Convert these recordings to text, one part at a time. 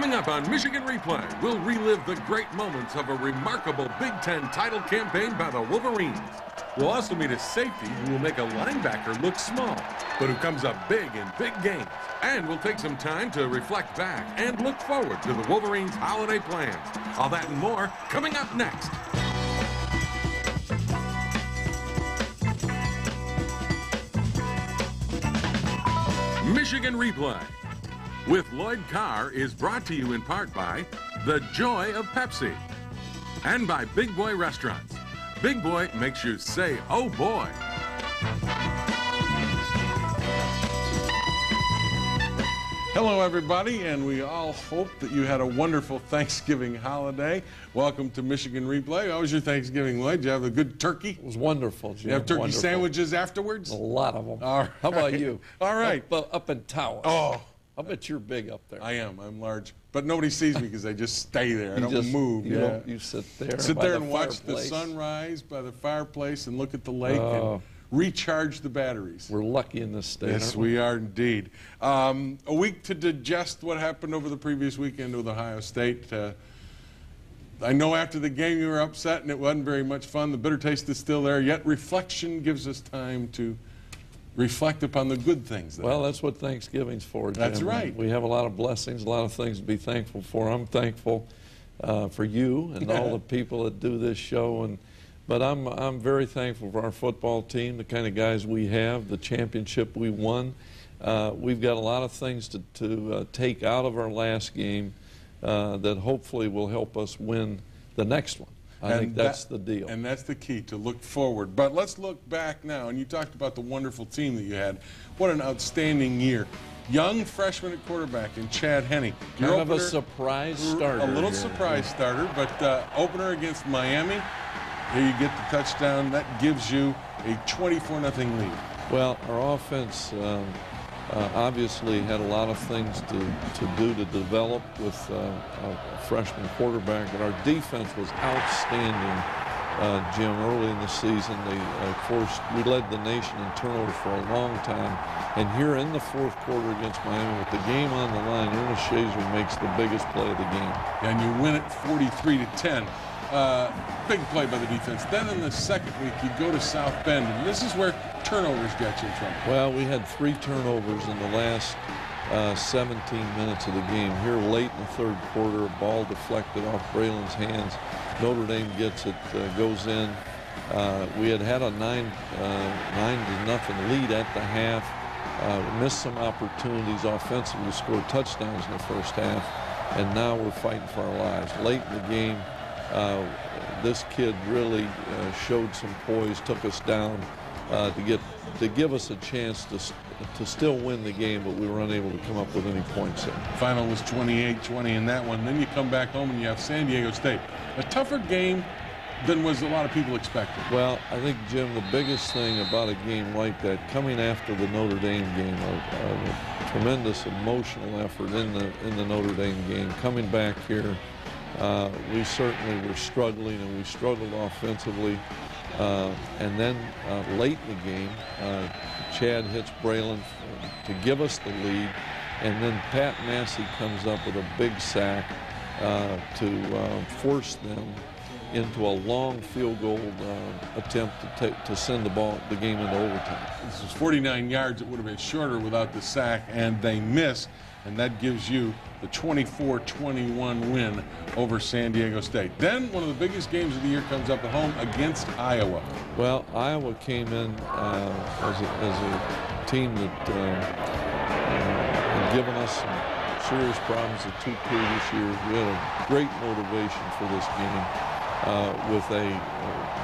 Coming up on Michigan Replay, we'll relive the great moments of a remarkable Big Ten title campaign by the Wolverines. We'll also meet a safety who will make a linebacker look small, but who comes up big in big games. And we'll take some time to reflect back and look forward to the Wolverines' holiday plans. All that and more coming up next. Michigan Replay with Lloyd Carr is brought to you in part by The Joy of Pepsi and by Big Boy Restaurants. Big Boy makes you say, oh boy. Hello, everybody, and we all hope that you had a wonderful Thanksgiving holiday. Welcome to Michigan Replay. How was your Thanksgiving, Lloyd? Did you have a good turkey? It was wonderful, Jim. You have turkey wonderful. Sandwiches afterwards? A lot of them. All right. How about you? All right. Up in Taos. Oh. I bet you're big up there. I am. I'm large. But nobody sees me because I just stay there. I don't move. You sit there. Sit by there the and watch the fireplace. sunrise by the fireplace and look at the lake and recharge the batteries. We're lucky in this state. Yes, we are indeed. A week to digest what happened over the previous weekend with Ohio State. I know after the game you were upset and it wasn't very much fun. The bitter taste is still there, yet reflection gives us time to reflect upon the good things. Well, that's what Thanksgiving's for, Jim. That's right. We have a lot of blessings, a lot of things to be thankful for. I'm thankful for you and all the people that do this show. But I'm very thankful for our football team, the kind of guys we have, the championship we won. We've got a lot of things to take out of our last game that hopefully will help us win the next one. I think that's the deal. And that's the key, to look forward. But let's look back now. And you talked about the wonderful team that you had. What an outstanding year. Young freshman at quarterback in Chad Henne. Kind of a surprise starter. A little surprise starter, but opener against Miami. Here you get the touchdown. That gives you a 24-0 lead. Well, our offense obviously had a lot of things to do to develop with a freshman quarterback, but our defense was outstanding, Jim, early in the season. We led the nation in turnovers for a long time, and here in the fourth quarter against Miami with the game on the line, Ernest Shazer makes the biggest play of the game. And you win it 43-10. Big play by the defense. Then in the second week, you go to South Bend, and this is where turnovers get you in trouble. Well, we had 3 turnovers in the last 17 minutes of the game. Here late in the third quarter, a ball deflected off Braylon's hands. Notre Dame gets it, goes in. We had a 9-0 lead at the half. Missed some opportunities offensively to score touchdowns in the first half, and now we're fighting for our lives. Late in the game, this kid really showed some poise, took us down to give us a chance to still win the game, but we were unable to come up with any points there. Final was 28-20 in that one. Then you come back home and you have San Diego State. A tougher game than was a lot of people expected. Well, I think, Jim, the biggest thing about a game like that, coming after the Notre Dame game, a tremendous emotional effort in the Notre Dame game, coming back here, we certainly were struggling, and we struggled offensively. And then late in the game, Chad hits Braylon to give us the lead, and then Pat Massey comes up with a big sack to force them into a long field goal attempt to send the game into overtime. This was 49 yards. It would have been shorter without the sack, and they miss, and that gives you the 24-21 win over San Diego State. Then one of the biggest games of the year comes up at home against Iowa. Well, Iowa came in as a team that had given us some serious problems the 2 previous years. We had a great motivation for this game. With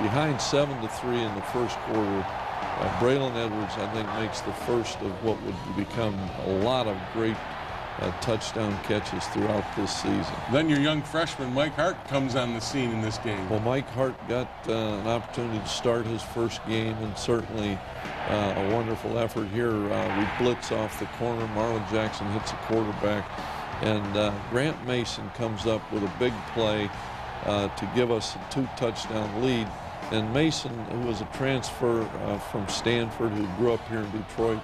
behind 7-3 in the first quarter, Braylon Edwards, I think, makes the first of what would become a lot of great touchdown catches throughout this season. Then your young freshman, Mike Hart, comes on the scene in this game. Well, Mike Hart got an opportunity to start his first game, and certainly a wonderful effort here. We blitz off the corner. Marlon Jackson hits the quarterback, and Grant Mason comes up with a big play to give us a 2-touchdown lead. And Mason, who was a transfer from Stanford, who grew up here in Detroit,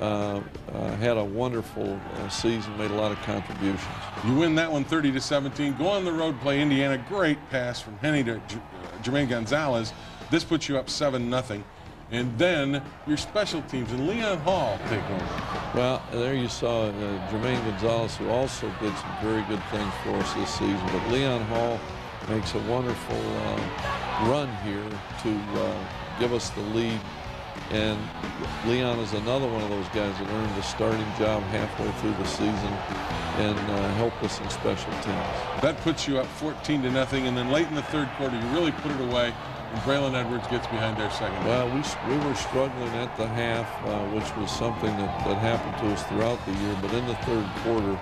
had a wonderful season, made a lot of contributions. You win that one 30-17. Go on the road, play Indiana. Great pass from Henny to Jermaine Gonzalez. This puts you up 7-0. And then your special teams and Leon Hall take over. Well, there you saw Jermaine Gonzalez, who also did some very good things for us this season. But Leon Hall makes a wonderful run here to give us the lead. And Leon is another one of those guys that earned a starting job halfway through the season and helped us in special teams. That puts you up 14-0, and then late in the third quarter, you really put it away, and Braylon Edwards gets behind their second. Well, we were struggling at the half, which was something that happened to us throughout the year, but in the third quarter,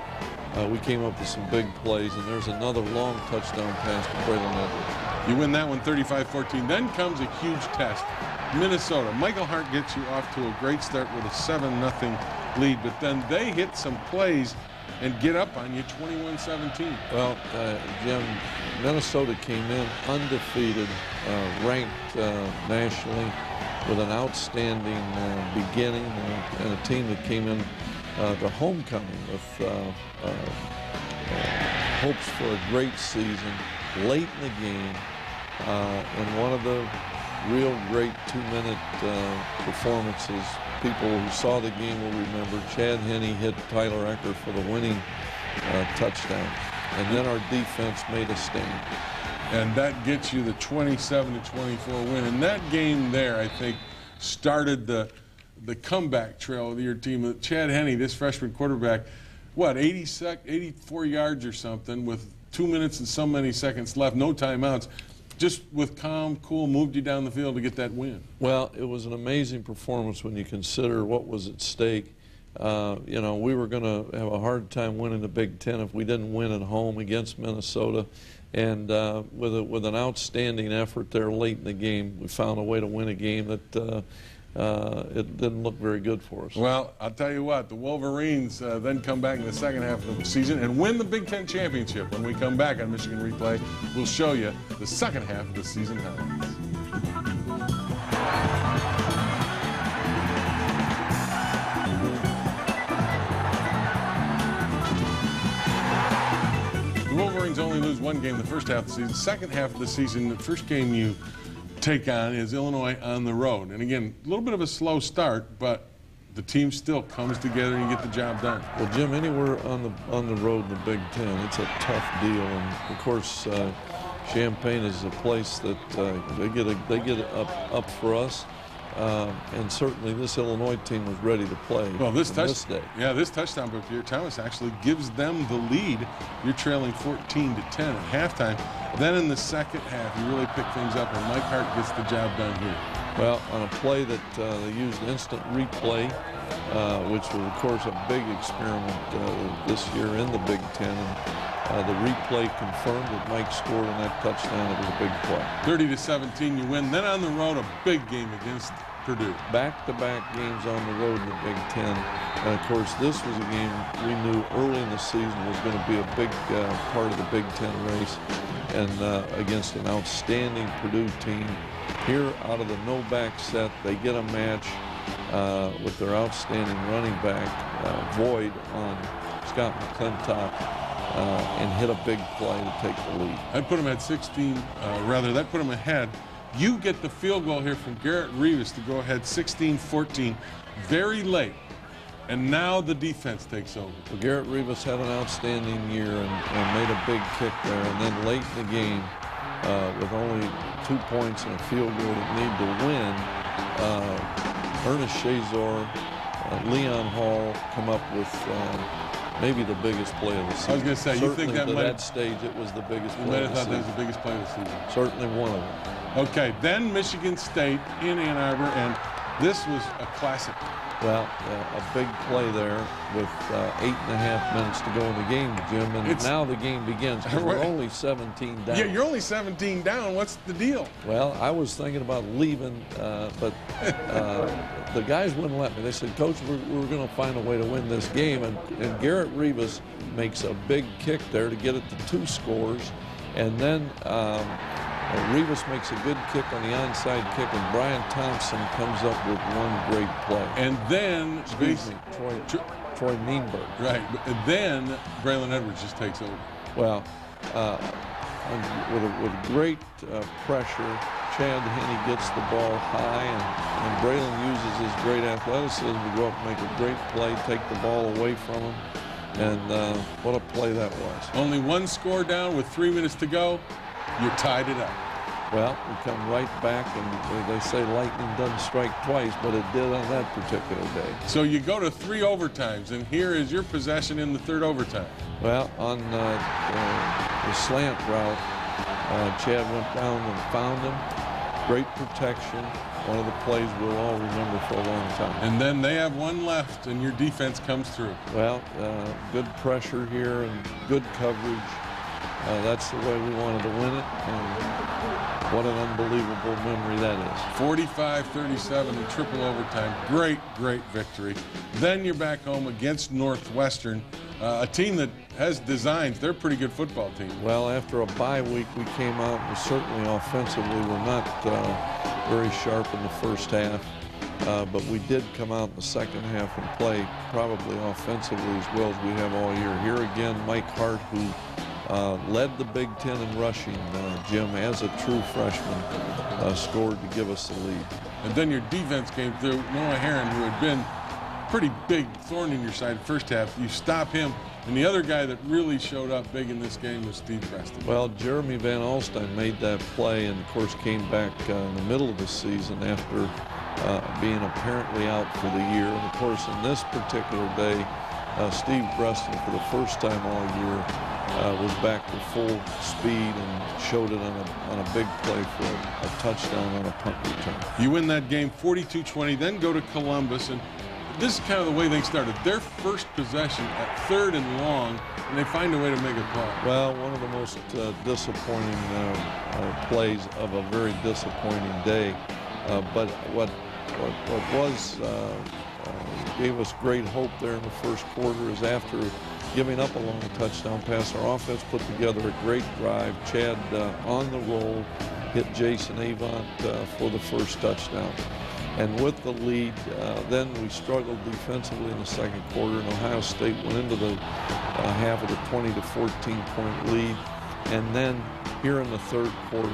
we came up with some big plays, and there's another long touchdown pass to Braylon Edwards. You win that one 35-14. Then comes a huge test. Minnesota. Michael Hart gets you off to a great start with a 7-0 lead, but then they hit some plays and get up on you 21-17. Well, Jim, Minnesota came in undefeated, ranked nationally, with an outstanding beginning, and a team that came in to homecoming with hopes for a great season late in the game, and one of the real great 2-minute performances. People who saw the game will remember Chad Henne hit Tyler Ecker for the winning touchdown. And then our defense made a stand. And that gets you the 27-24 win. And that game there, I think, started the comeback trail of your team. Chad Henne, this freshman quarterback, what, 84 yards or something with 2 minutes and so many seconds left, no timeouts. Just with calm, cool, moved you down the field to get that win. Well, it was an amazing performance when you consider what was at stake. You know, we were going to have a hard time winning the Big Ten if we didn't win at home against Minnesota. And with an outstanding effort there late in the game, we found a way to win a game that it didn't look very good for us. Well, I'll tell you what, the Wolverines then come back in the second half of the season and win the Big Ten championship. When we come back on Michigan Replay, we'll show you the second half of the season highlights. The Wolverines only lose one game the first half of the season. Second half of the season, the first game you take on is Illinois on the road. And again, a little bit of a slow start, but the team still comes together and you get the job done. Well, Jim, anywhere on the road in the Big Ten, it's a tough deal. And of course, Champaign is a place that they get up for us. And certainly this Illinois team was ready to play. Well, this day. Yeah, this touchdown by Pierre Thomas actually gives them the lead. You're trailing 14-10 at halftime. Then in the second half, you really pick things up, and Mike Hart gets the job done here. Well, on a play that they used instant replay, which was, of course, a big experiment this year in the Big Ten. And the replay confirmed that Mike scored on that touchdown. It was a big play. 30-17, you win. Then on the road, a big game against Purdue. Back-to-back games on the road in the Big Ten. And, of course, this was a game we knew early in the season was going to be a big part of the Big Ten race. And against an outstanding Purdue team. Here, out of the no-back set, they get a match with their outstanding running back, Void, on Scott McClintock, and hit a big play to take the lead. I'd put them at 16, that put them ahead. You get the field goal here from Garrett Rivas to go ahead 16-14, very late. And now the defense takes over. Well, Garrett Rivas had an outstanding year and made a big kick there. And then late in the game, with only 2 points and a field goal that need to win, Ernest Shazor, Leon Hall come up with maybe the biggest play of the season. I was going to say, certainly you think that at that stage it was the biggest play of the season. You might have thought that was the biggest play of the season. Certainly one of them. Okay, then Michigan State in Ann Arbor, and this was a classic. Well, a big play there with 8.5 minutes to go in the game, Jim, and now the game begins because we're only 17 down. Yeah, you're only 17 down. What's the deal? Well, I was thinking about leaving, but the guys wouldn't let me. They said, Coach, we're going to find a way to win this game, and Garrett Rivas makes a big kick there to get it to 2 scores, and then Rivas makes a good kick on the onside kick, and Brian Thompson comes up with one great play. And then, Troy Meanberg. Right, and then Braylon Edwards just takes over. Well, with great pressure, Chad Henne gets the ball high, and Braylon uses his great athleticism to go up and make a great play, take the ball away from him, and what a play that was. Only one score down with 3 minutes to go. You tied it up. Well, we come right back, and they say lightning doesn't strike twice, but it did on that particular day. So you go to 3 overtimes, and here is your possession in the 3rd overtime. Well, on the slant route, Chad went down and found him. Great protection. One of the plays we'll all remember for a long time. And then they have one left, and your defense comes through. Well, good pressure here and good coverage. That's the way we wanted to win it, and what an unbelievable memory that is. 45-37 in triple overtime. Great, great victory. Then you're back home against Northwestern, a team that has designs. They're a pretty good football team. Well, after a bye week, we came out and certainly offensively were not very sharp in the first half, but we did come out in the second half and play probably offensively as well as we have all year. Here again, Mike Hart, who led the Big Ten in rushing, Jim, as a true freshman, scored to give us the lead. And then your defense came through. Noah Herron, who had been pretty big thorn in your side first half, you stop him. And the other guy that really showed up big in this game was Steve Preston. Well, Jeremy Van Alstyne made that play and, of course, came back in the middle of the season after being apparently out for the year. And, of course, in this particular day, Steve Preston, for the first time all year, was back to full speed and showed it on a big play for a touchdown on a punt return. You win that game 42-20, then go to Columbus, and this is kind of the way they started. Their first possession at 3rd and long, and they find a way to make a play. Well, one of the most disappointing plays of a very disappointing day. But what gave us great hope there in the first quarter is after giving up a long touchdown pass, our offense put together a great drive. Chad on the roll hit Jason Avant for the first touchdown. And with the lead, then we struggled defensively in the second quarter, and Ohio State went into the half with a 20-14 point lead. And then here in the third quarter,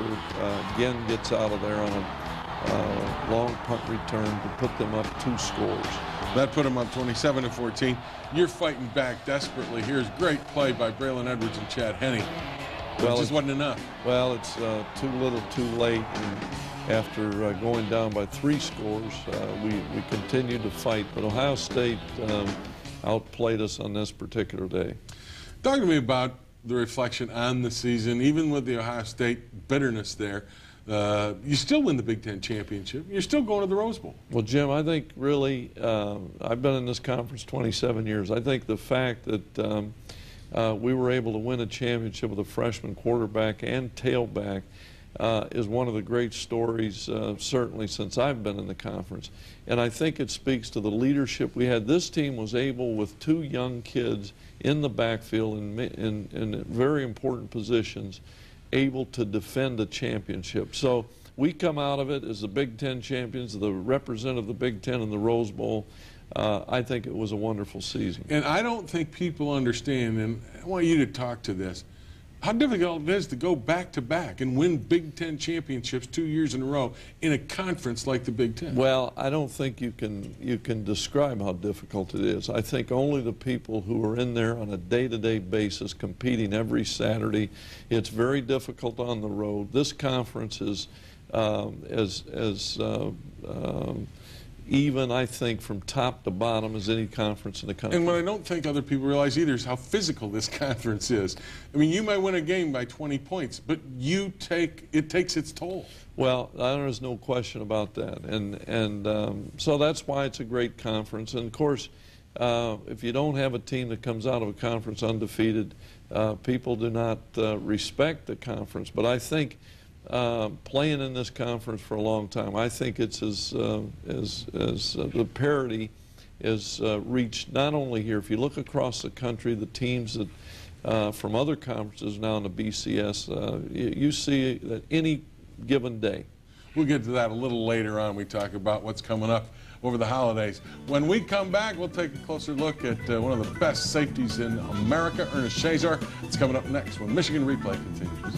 again gets out of there on a long punt return to put them up 2 scores. That put them up 27-14. You're fighting back desperately. Here's great play by Braylon Edwards and Chad Henne. Well, it just wasn't enough. Well, it's too little, too late. And after going down by 3 scores, we continued to fight. But Ohio State outplayed us on this particular day. Talk to me about the reflection on the season, even with the Ohio State bitterness there. You still win the Big Ten championship. You're still going to the Rose Bowl. Well, Jim, I think really, I've been in this conference 27 years. I think the fact that we were able to win a championship with a freshman quarterback and tailback is one of the great stories, certainly since I've been in the conference. And I think it speaks to the leadership we had. This team was able, with 2 young kids in the backfield in very important positions, able to defend a championship. So we come out of it as the Big Ten champions, the representative of the Big Ten in the Rose Bowl. I think it was a wonderful season. And I don't think people understand, and I want you to talk to this, how difficult it is to go back-to-back and win Big Ten championships 2 years in a row in a conference like the Big Ten. Well, I don't think you can describe how difficult it is. I think only the people who are in there on a day-to-day basis competing every Saturday. It's very difficult on the road. This conference is even, I think, from top to bottom as any conference in the country. And what I don't think other people realize either is how physical this conference is. I mean, you might win a game by 20 points, but it takes its toll. Well, there's no question about that. And so that's why it's a great conference. And, of course, if you don't have a team that comes out of a conference undefeated, people do not respect the conference. But I think playing in this conference for a long time, I think it's as the parity is reached not only here. If you look across the country, the teams that from other conferences now in the BCS. You see that any given day. We'll get to that a little later on. We talk about what's coming up over the holidays. When we come back, we'll take a closer look at one of the best safeties in America, Ernest Shazor. It's coming up next when Michigan Replay continues.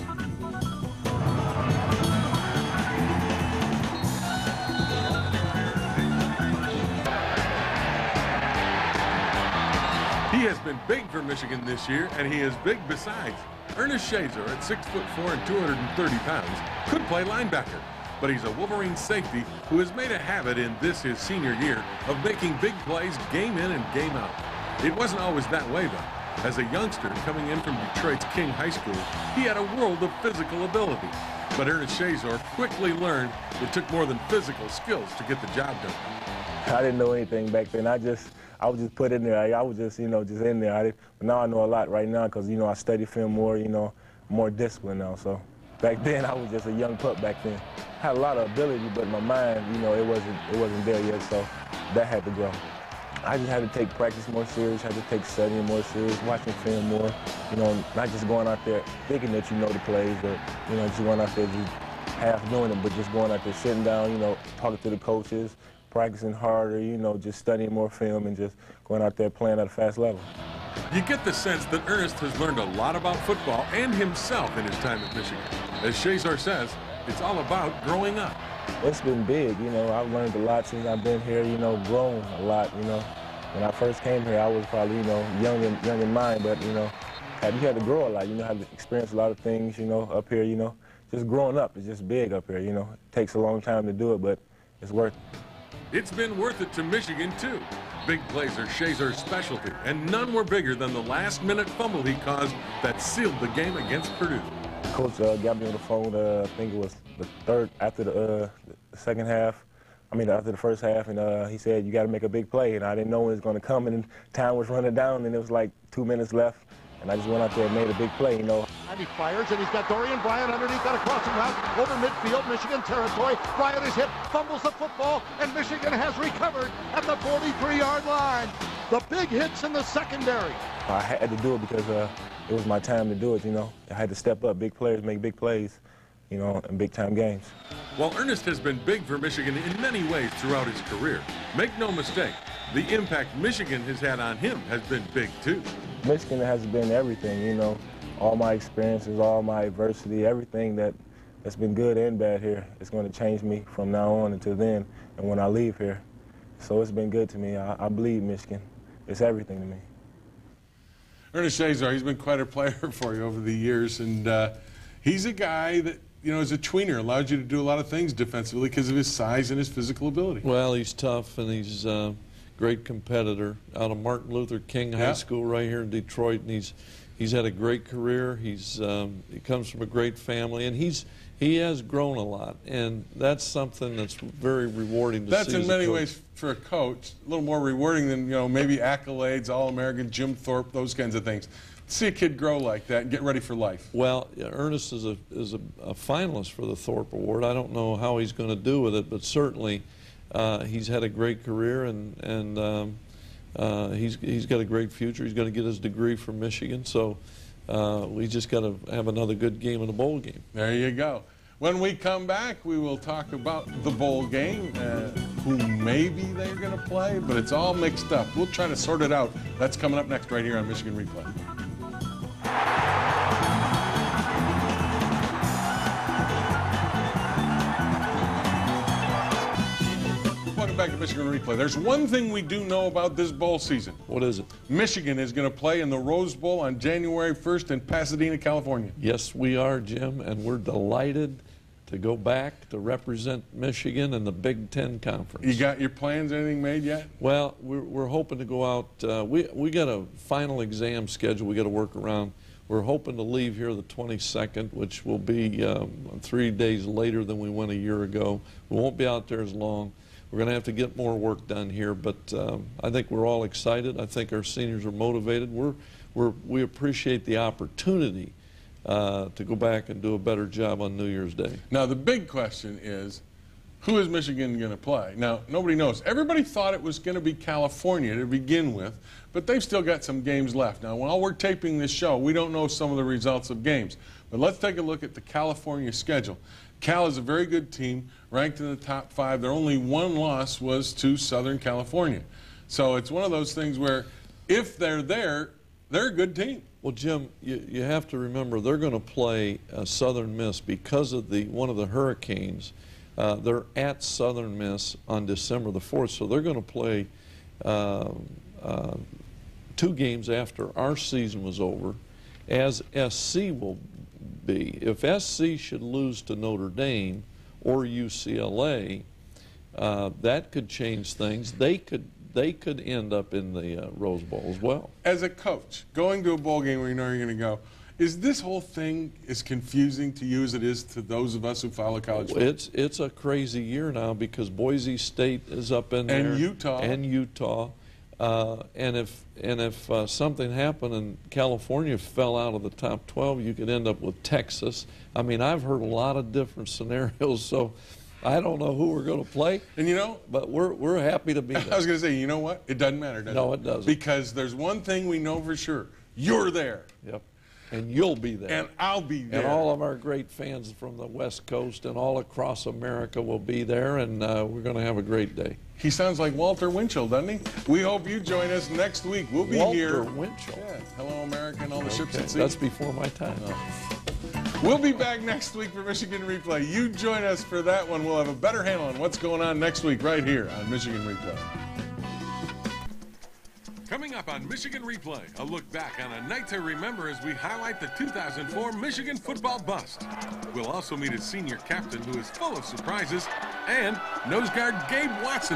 He has been big for Michigan this year, and he is big besides. Ernest Shazor, at 6'4" and 230 pounds, could play linebacker. But he's a Wolverine safety who has made a habit in this, his senior year, of making big plays game in and game out. It wasn't always that way, though. As a youngster coming in from Detroit's King High School, he had a world of physical ability. But Ernest Shazor quickly learned it took more than physical skills to get the job done. I didn't know anything back then. I was just put in there. I was just, just in there. But now I know a lot right now because, I study film more, more disciplined now. So back then, I was just a young pup back then. I had a lot of ability, but my mind, it wasn't there yet, so that had to grow. I just had to take practice more serious, had to take studying more serious, watching film more, not just going out there thinking that you know the plays, but, just going out there just half doing it, but just going out there sitting down, talking to the coaches, practicing harder, just studying more film and just going out there playing at a fast level. You get the sense that Ernest has learned a lot about football and himself in his time at Michigan. As Shazor says, it's all about growing up. It's been big, I've learned a lot since I've been here, grown a lot, When I first came here, I was probably, young in mind, but, you had to grow a lot, had to experience a lot of things, up here, just growing up is just big up here, It takes a long time to do it, but it's worth it. It's been worth it to Michigan, too. Big plays are Shazor's specialty, and none were bigger than the last-minute fumble he caused that sealed the game against Purdue. Coach got me on the phone, I think it was the third, after the second half, after the first half, and he said, you got to make a big play, and I didn't know when it was going to come, and time was running down, and it was like 2 minutes left, and I just went out there and made a big play, And he fires, and he's got Dorian Bryant underneath that crossing route over midfield, Michigan territory. Bryant is hit, fumbles the football, and Michigan has recovered at the 43-yard line. The big hits in the secondary. I had to do it because it was my time to do it, I had to step up. Big players make big plays, in big-time games. While Ernest has been big for Michigan in many ways throughout his career, make no mistake, the impact Michigan has had on him has been big, too. Michigan has been everything, all my experiences, all my adversity, everything that's been good and bad here is going to change me from now on until then and when I leave here. So it's been good to me. I bleed Michigan. It's everything to me. Ernest Shazor, he's been quite a player for you over the years, and he's a guy that, is a tweener, allows you to do a lot of things defensively because of his size and his physical ability. Well, he's tough, and he's a great competitor out of Martin Luther King High School right here in Detroit, and he's had a great career. He comes from a great family, and he has grown a lot, and that's something that's very rewarding to see. That's in many ways for a coach a little more rewarding than maybe accolades, All-American, Jim Thorpe, those kinds of things. See a kid grow like that and get ready for life. Well, Ernest is a finalist for the Thorpe Award. I don't know how he's going to do with it, but certainly he's had a great career, and he's got a great future. He's going to get his degree from Michigan, so we just got to have another good game in the bowl game. There you go. When we come back, we will talk about the bowl game, who maybe they're going to play, but it's all mixed up. We'll try to sort it out. That's coming up next right here on Michigan Replay. Welcome back to Michigan Replay. There's one thing we do know about this bowl season. What is it? Michigan is going to play in the Rose Bowl on January 1st in Pasadena, California. Yes, we are, Jim, and we're delighted to go back to represent Michigan in the Big Ten Conference. You got your plans, anything made yet? Well, we're hoping to go out. We got a final exam schedule we got to work around. We're hoping to leave here the 22nd, which will be 3 days later than we went a year ago. We won't be out there as long. We're going to have to get more work done here, but I think we're all excited. I think our seniors are motivated. We appreciate the opportunity to go back and do a better job on New Year's Day. Now, the big question is, Who is Michigan going to play? Now, nobody knows. Everybody thought it was going to be California to begin with, but they've still got some games left. Now, while we're taping this show, we don't know some of the results of games. But let's take a look at the California schedule. Cal is a very good team, ranked in the top 5. Their only one loss was to Southern California. So it's one of those things where if they're there, they're a good team. Well, Jim, you have to remember they're going to play Southern Miss because of one of the hurricanes. They're at Southern Miss on December the 4th, so they're going to play 2 games after our season was over, as SC will be. If SC should lose to Notre Dame or UCLA, that could change things. They could end up in the Rose Bowl as well. As a coach, going to a bowl game where you know you're going to go, is this whole thing as confusing to you as it is to those of us who follow college football? It's a crazy year now because Boise State is up in there. And Utah. And Utah. And if something happened and California fell out of the top 12, you could end up with Texas. I mean, I've heard a lot of different scenarios, so I don't know who we're going to play. And you know, but we're happy to be there. I was going to say, you know what? It doesn't matter, does it? No, it doesn't. Because there's one thing we know for sure. You're there. Yep. And you'll be there. And I'll be there. And all of our great fans from the West Coast and all across America will be there, and we're going to have a great day. He sounds like Walter Winchell, doesn't he? We hope you join us next week. We'll be here. Walter Winchell. Yeah. Hello, America, and all the ships at sea. That's before my time. We'll be back next week for Michigan Replay. You join us for that one. We'll have a better handle on what's going on next week right here on Michigan Replay. Coming up on Michigan Replay, a look back on a night to remember as we highlight the 2004 Michigan football bust. We'll also meet a senior captain who is full of surprises, and nose guard Gabe Watson